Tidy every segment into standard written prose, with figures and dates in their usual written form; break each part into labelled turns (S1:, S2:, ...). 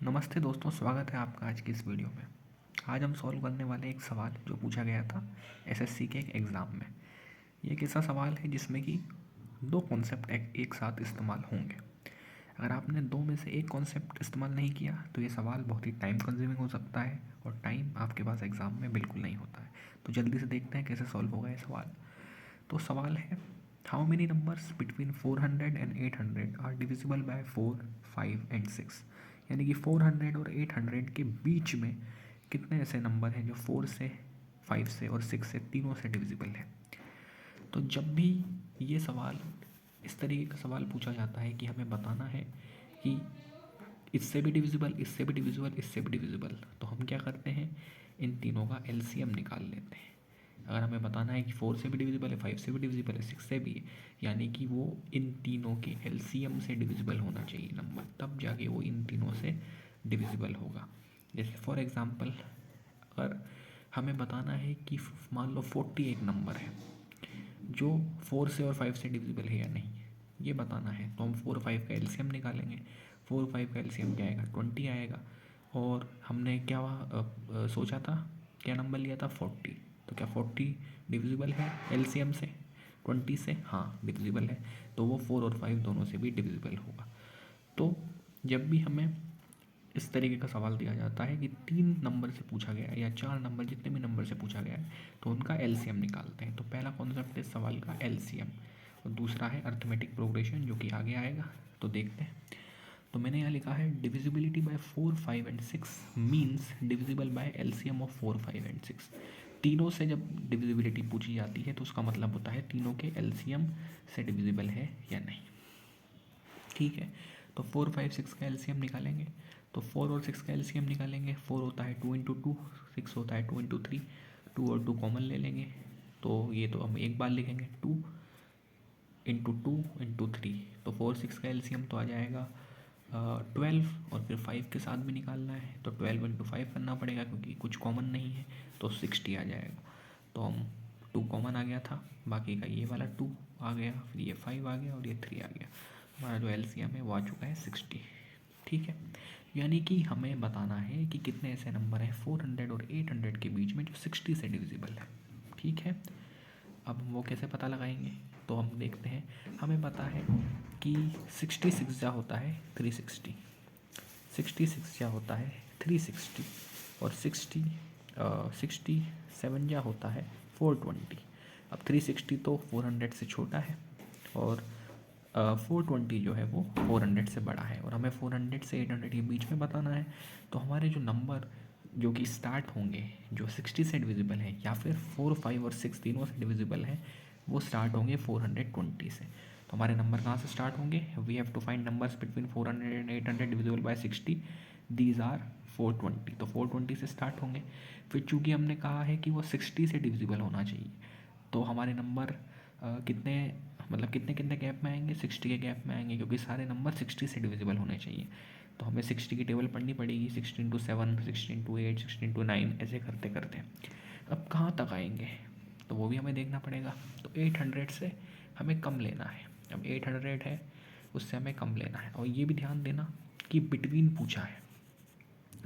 S1: नमस्ते दोस्तों, स्वागत है आपका आज की इस वीडियो में। आज हम सॉल्व करने वाले एक सवाल जो पूछा गया था एसएससी के एक एग्ज़ाम में। ये एक ऐसा सवाल है जिसमें कि दो कॉन्सेप्ट एक साथ इस्तेमाल होंगे। अगर आपने दो में से एक कॉन्सेप्ट इस्तेमाल नहीं किया तो ये सवाल बहुत ही टाइम कंज्यूमिंग हो सकता है और टाइम आपके पास एग्ज़ाम में बिल्कुल नहीं होता है। तो जल्दी से देखते हैं कैसे सॉल्व होगा ये सवाल। तो सवाल है, how many numbers between 400 and 800 are divisible by 4, 5 and 6। यानी कि 400 और 800 के बीच में कितने ऐसे नंबर हैं जो 4 से, 5 से और 6 से तीनों से डिविजिबल है। तो जब भी ये सवाल इस तरीके का सवाल पूछा जाता है कि हमें बताना है कि इससे भी डिविजिबल, इससे भी डिविजिबल, इससे भी डिविजिबल, तो हम क्या करते हैं, इन तीनों का एलसीएम निकाल लेते हैं। अगर हमें बताना है कि 4 से भी डिविजिबल है, 5 से भी डिविजिबल है, 6 से भी है, यानी कि वो इन तीनों के एलसीएम से डिविजिबल होना चाहिए नंबर, तब जाके वो इन तीनों से डिविजिबल होगा। जैसे फॉर एग्ज़ाम्पल, अगर हमें बताना है कि मान लो 40 एक नंबर है जो 4 से और 5 से डिविजिबल है या नहीं, ये बताना है, तो हम 4 5 का एलसीएम निकालेंगे। 4 5 का एलसीएम क्या आएगा, 20 आएगा। और हमने क्या सोचा था, क्या नंबर लिया था, 40। तो क्या 40 डिविजिबल है एलसीएम से 20 से? हाँ, डिविजिबल है। तो वो 4 और 5 दोनों से भी डिविजिबल होगा। तो जब भी हमें इस तरीके का सवाल दिया जाता है कि 3 नंबर से पूछा गया है या 4 नंबर, जितने भी नंबर से पूछा गया है, तो उनका एलसीएम निकालते हैं। तो पहला कॉन्सेप्ट है सवाल का एलसीएम और दूसरा है अर्थमेटिक प्रोग्रेशन, जो कि आगे आएगा। तो देखते हैं। तो मैंने यहाँ लिखा है divisibility bye 4, 5 and 6 means divisible by LCM of 4, 5 and 6। तीनों से जब डिविजिबिलिटी पूछी जाती है तो उसका मतलब होता है तीनों के एलसीएम से डिविजिबल है या नहीं। ठीक है, तो 4, 5, 6 का एलसीएम निकालेंगे। तो 4 और 6 का एलसीएम निकालेंगे। 4 होता है 2 इंटू 2, 6 होता है 2 इंटू 3। 2 और 2 कॉमन ले लेंगे, तो ये तो हम एक बार लिखेंगे, 2 इंटू 2 इंटू 3। तो 4 6 का एलसीएम तो आ जाएगा 12, और फिर 5 के साथ भी निकालना है तो 12 इंटू 5 करना पड़ेगा क्योंकि कुछ कॉमन नहीं है, तो 60 आ जाएगा। तो हम 2 कॉमन आ गया था, बाकी का ये वाला 2 आ गया, फिर ये 5 आ गया और ये 3 आ गया। हमारा जो एलसीएम है वो आ चुका है 60। ठीक है, यानी कि हमें बताना है कि कितने ऐसे नंबर हैं 400 और 800 के बीच में जो 60 से डिविजिबल है। ठीक है, अब हम वो कैसे पता लगाएंगे, तो हम देखते हैं। हमें पता है कि 66 जा होता है 360, 66 जा होता है 360, और 67 जा होता है 420। अब 360 तो 400 से छोटा है और 420 जो है वो 400 से बड़ा है, और हमें 400 से 800 के बीच में बताना है। तो हमारे जो नंबर जो कि स्टार्ट होंगे, जो 60 से डिविजिबल है या फिर 4, 5 और 6 तीनों से डिविजिबल है, वो स्टार्ट होंगे 420 से। तो हमारे नंबर कहाँ से स्टार्ट होंगे, we have to find numbers between 400 and 800 divisible by 60। These are 420, तो 420 से स्टार्ट होंगे। फिर चूँकि हमने कहा है कि वो 60 से डिविजिबल होना चाहिए, तो हमारे नंबर कितने, मतलब कितने कितने गैप में आएंगे, 60 के गैप में आएंगे, क्योंकि सारे नंबर 60 से डिविजिबल होने चाहिए। तो हमें 60 की टेबल पढ़नी पड़ेगी, 16 इंटू 7, 16 इंटू 8, 16 इंटू 9, ऐसे करते करते अब कहाँ तक आएंगे, तो वो भी हमें देखना पड़ेगा। तो 800 से हमें कम लेना है। अब 800 है, उससे हमें कम लेना है। और ये भी ध्यान देना कि बिटवीन पूछा है।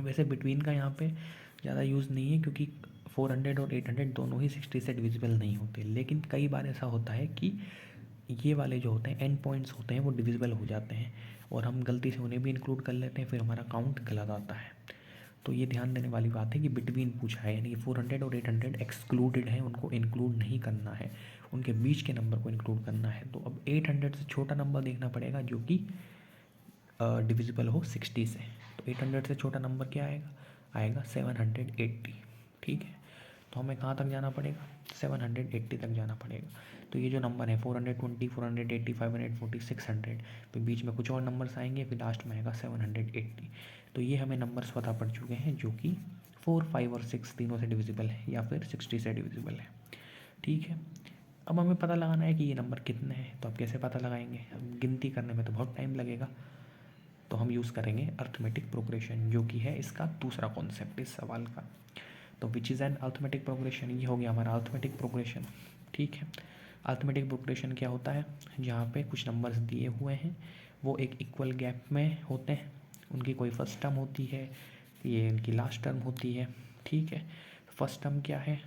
S1: वैसे बिटवीन का यहाँ पे ज़्यादा यूज़ नहीं है, क्योंकि 400 और 800 दोनों ही 60 से डिविजिबल नहीं होते, लेकिन कई बार ऐसा होता है कि ये वाले जो होते हैं एंड पॉइंट्स होते हैं वो डिविजिबल हो जाते हैं, और हम गलती से उन्हें भी इंक्लूड कर लेते हैं, फिर हमारा काउंट गलत आता है। तो ये ध्यान देने वाली बात है कि बिटवीन पूछा है, यानी कि 400 और 800 एक्सक्लूडेड है, उनको इंक्लूड नहीं करना है, उनके बीच के नंबर को इंक्लूड करना है। तो अब 800 से छोटा नंबर देखना पड़ेगा जो कि डिविजिबल हो 60 से। तो 800 से छोटा नंबर क्या आएगा, आएगा 780। ठीक है, तो हमें कहाँ तक जाना पड़ेगा, 780 तक जाना पड़ेगा। तो ये जो नंबर है 420, 480, 540, 600, फिर बीच में कुछ और नंबर्स आएंगे, फिर लास्ट में आएगा 780। तो ये हमें नंबर्स पता पड़ चुके हैं जो कि 4, 5 और 6 तीनों से डिविजिबल है या फिर 60 से डिविजिबल है। ठीक है, अब हमें पता लगाना है कि ये नंबर कितने हैं। तो अब कैसे पता लगाएंगे, अब गिनती करने में तो बहुत टाइम लगेगा, तो हम यूज़ करेंगे अर्थमेटिक प्रोग्रेशन, जो कि है इसका दूसरा कॉन्सेप्ट इस सवाल का। तो which is an arithmetic progression, ये हो गया हमारा अर्थमेटिक प्रोग्रेशन। ठीक है, अर्थमेटिक प्रोग्रेशन क्या होता है, जहाँ पे कुछ नंबर्स दिए हुए हैं वो एक इक्वल गैप में होते हैं, उनकी कोई फर्स्ट टर्म होती है, ये इनकी लास्ट टर्म होती है। ठीक है, फर्स्ट टर्म क्या है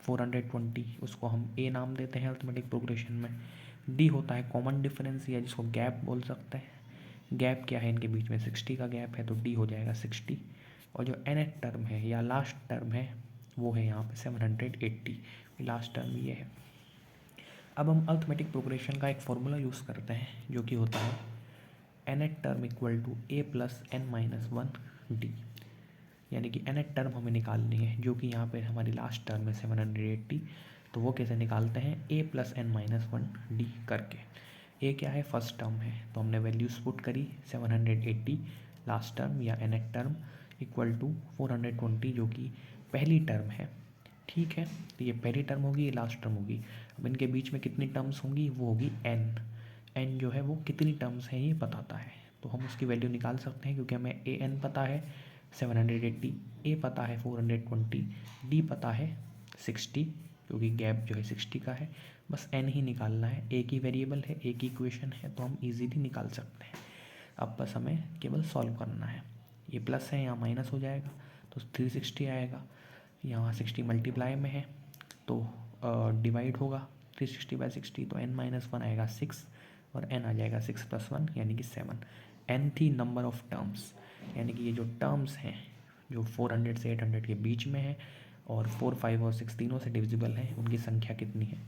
S1: 420, उसको हम ए नाम देते हैं अर्थमेटिक प्रोग्रेशन में। डी होता है कॉमन डिफरेंस या जिसको गैप बोल सकते हैं। गैप क्या है, इनके बीच में 60 का गैप है, तो डी हो जाएगा 60। और जो nth टर्म है या लास्ट टर्म है वो है यहाँ पे 780, लास्ट टर्म ये है। अब हम अर्थमेटिक प्रोग्रेशन का एक फॉर्मूला यूज़ करते हैं जो कि होता है nth term equal to a plus n minus 1 D, यानी कि nth टर्म हमें निकालनी है जो कि यहाँ पे हमारी लास्ट टर्म है 780। तो वो कैसे निकालते हैं, a plus n minus 1 D करके। a क्या है, फर्स्ट टर्म है, तो हमने वैल्यूज पुट करी 780 लास्ट टर्म या nth टर्म इक्वल टू 420 जो कि पहली टर्म है। ठीक है, तो ये पहली टर्म होगी, ये लास्ट टर्म होगी। अब इनके बीच में कितनी टर्म्स होंगी, वो होगी n जो है वो कितनी टर्म्स हैं ये बताता है, तो हम उसकी वैल्यू निकाल सकते हैं क्योंकि हमें an पता है 780, a पता है 420, d पता है 60 क्योंकि गैप जो है 60 का है। बस n ही निकालना है, एक ही वेरिएबल है, एक ही इक्वेशन है, तो हम इजीली निकाल सकते हैं। अब बस हमें केवल सॉल्व करना है। ये प्लस है, यहाँ माइनस हो जाएगा तो 360 आएगा, यहाँ 60 मल्टीप्लाई में है तो डिवाइड होगा 360/60, तो n माइनस 1 आएगा 6 और n आ जाएगा 6 + 1 यानी कि 7। n थी नंबर ऑफ टर्म्स, यानी कि ये जो टर्म्स हैं जो 400 से 800 के बीच में है और 4, 5 और 6 तीनों से डिविजिबल हैं, उनकी संख्या कितनी है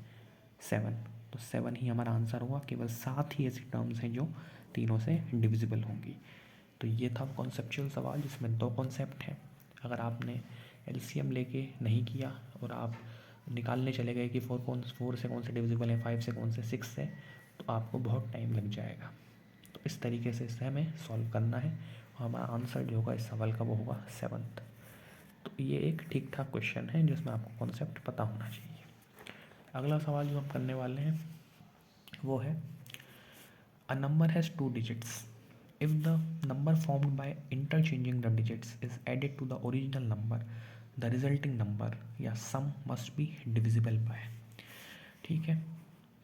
S1: 7। तो 7 ही हमारा आंसर हुआ। केवल 7 ही ऐसी टर्म्स हैं जो तीनों से डिविजिबल होंगी। तो ये था कॉन्सेप्चुअल सवाल जिसमें 2 कॉन्सेप्ट हैं। अगर आपने एलसीएम लेके नहीं किया और आप निकालने चले गए कि 4 से कौन से डिविजिबल है, 5 से कौन से, 6 से, तो आपको बहुत टाइम लग जाएगा। तो इस तरीके से इसे हमें सॉल्व करना है और हमारा आंसर जो होगा इस सवाल का वो होगा 7th। तो ये एक ठीक ठाक क्वेश्चन है जिसमें आपको कॉन्सेप्ट पता होना चाहिए। अगला सवाल जो हम करने वाले हैं वो है a number has 2 digits. If the number formed by interchanging the digits is added to the original number, the resulting number या sum must be divisible by। ठीक है,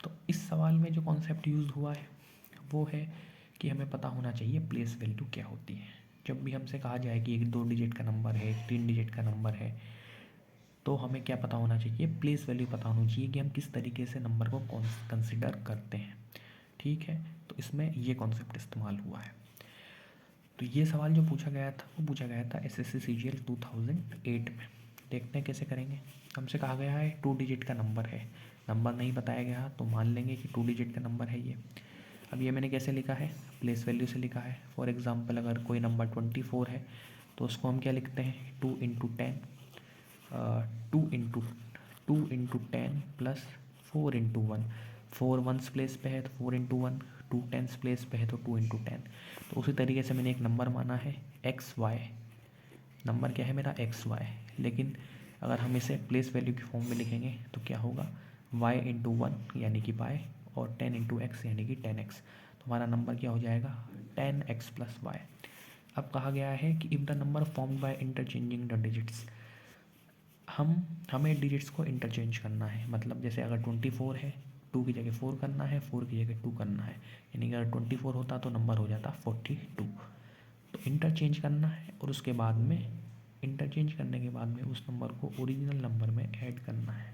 S1: तो इस सवाल में जो कॉन्सेप्ट यूज हुआ है वो है कि हमें पता होना चाहिए प्लेस वैल्यू क्या होती है। जब भी हमसे कहा जाए कि एक 2 डिजिट का नंबर है, एक 3 डिजिट का नंबर है, तो हमें क्या पता होना चाहिए, प्लेस वैल्यू पता होनी चाहिए कि हम किस तरीके से नंबर को कंसिडर करते हैं। ठीक है, तो इसमें ये कॉन्सेप्ट इस्तेमाल हुआ है। तो ये सवाल जो पूछा गया था वो पूछा गया था SSC CGL 2008 में। देखते हैं कैसे करेंगे। हमसे कहा गया है 2 डिजिट का नंबर है, नंबर नहीं बताया गया तो मान लेंगे कि 2 डिजिट का नंबर है ये। अब ये मैंने कैसे लिखा है, प्लेस वैल्यू से लिखा है। फॉर एग्जांपल अगर कोई नंबर 24 है तो उसको हम क्या लिखते हैं 2 × 10, 2 × 10 प्लस 4 × 1। 4 वंस प्लेस पे है तो 4 × 1, 2 टेंस प्लेस पे है तो 2 × 10। तो उसी तरीके से मैंने एक नंबर माना है XY, नंबर क्या है मेरा XY, लेकिन अगर हम इसे प्लेस वैल्यू की फॉर्म में लिखेंगे तो क्या होगा y × 1 यानी कि y और 10 × x यानी कि 10x। तो हमारा नंबर क्या हो जाएगा 10x + y। अब कहा गया है कि if the number formed by interchanging the digits, हमें डिजिट्स को इंटरचेंज करना है। मतलब जैसे अगर 24 है, 2 की जगह 4 करना है, 4 की जगह 2 करना है, यानी कि अगर 24 होता तो नंबर हो जाता 42। तो इंटरचेंज करना है और उसके बाद में इंटरचेंज करने के बाद में उस नंबर को ओरिजिनल नंबर में ऐड करना है,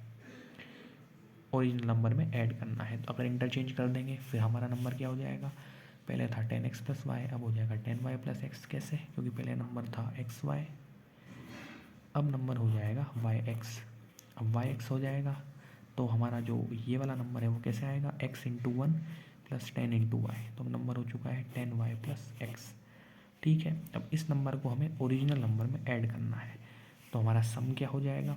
S1: ओरिजिनल नंबर में ऐड करना है। तो अगर इंटरचेंज कर देंगे फिर हमारा नंबर क्या हो जाएगा, पहले था 10x + y, अब हो जाएगा 10y + x। कैसे, क्योंकि पहले नंबर था xy, अब नंबर हो जाएगा yx। अब yx हो जाएगा तो हमारा जो ये वाला नंबर है वो कैसे आएगा x × 1 + 10 × y। तो नंबर हो चुका है 10y + x। ठीक है, अब इस नंबर को हमें ओरिजिनल नंबर में ऐड करना है। तो हमारा सम क्या हो जाएगा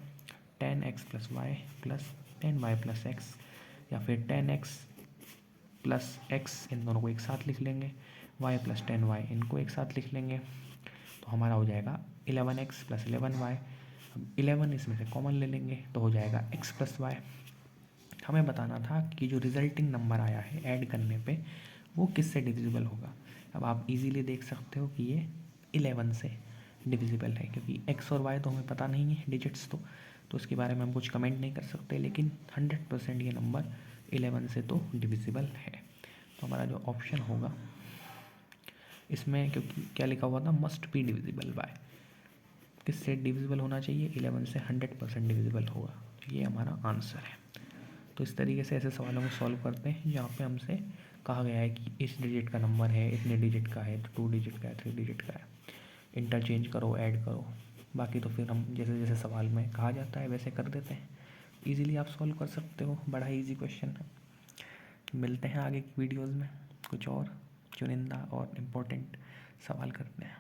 S1: 10x + y + 10y + x, या फिर 10x + x, इन दोनों को एक साथ लिख लेंगे, y + 10y इनको एक साथ लिख लेंगे। तो हमारा हो जाएगा 11x + 11y। अब 11 इसमें से कॉमन ले लेंगे तो हो जाएगा x + y। हमें बताना था कि जो रिजल्टिंग नंबर आया है ऐड करने पे वो किससे डिविजिबल होगा। अब आप इजीली देख सकते हो कि ये 11 से डिविजिबल है, क्योंकि x और y तो हमें पता नहीं है डिजिट्स, तो उसके बारे में हम कुछ कमेंट नहीं कर सकते, लेकिन 100% ये नंबर 11 से तो डिविजिबल है। तो हमारा जो ऑप्शन होगा इसमें क्योंकि क्या लिखा हुआ था, मस्ट बी डिविजिबल बाय, किससे डिविजिबल होना चाहिए, 11 से 100% डिविजिबल होगा, तो ये हमारा आंसर है। तो इस तरीके से ऐसे सवालों को सॉल्व करते हैं जहाँ पे हमसे कहा गया है कि इस डिजिट का नंबर है, इतने डिजिट का है, तो 2 डिजिट का है, 3 डिजिट का है, इंटरचेंज करो, ऐड करो। बाकी तो फिर हम जैसे जैसे सवाल में कहा जाता है वैसे कर देते हैं। इजीली आप सॉल्व कर सकते हो, बड़ा ही ईजी क्वेश्चन है। मिलते हैं आगे की वीडियोज़ में, कुछ और चुनिंदा और इम्पोर्टेंट सवाल करते हैं।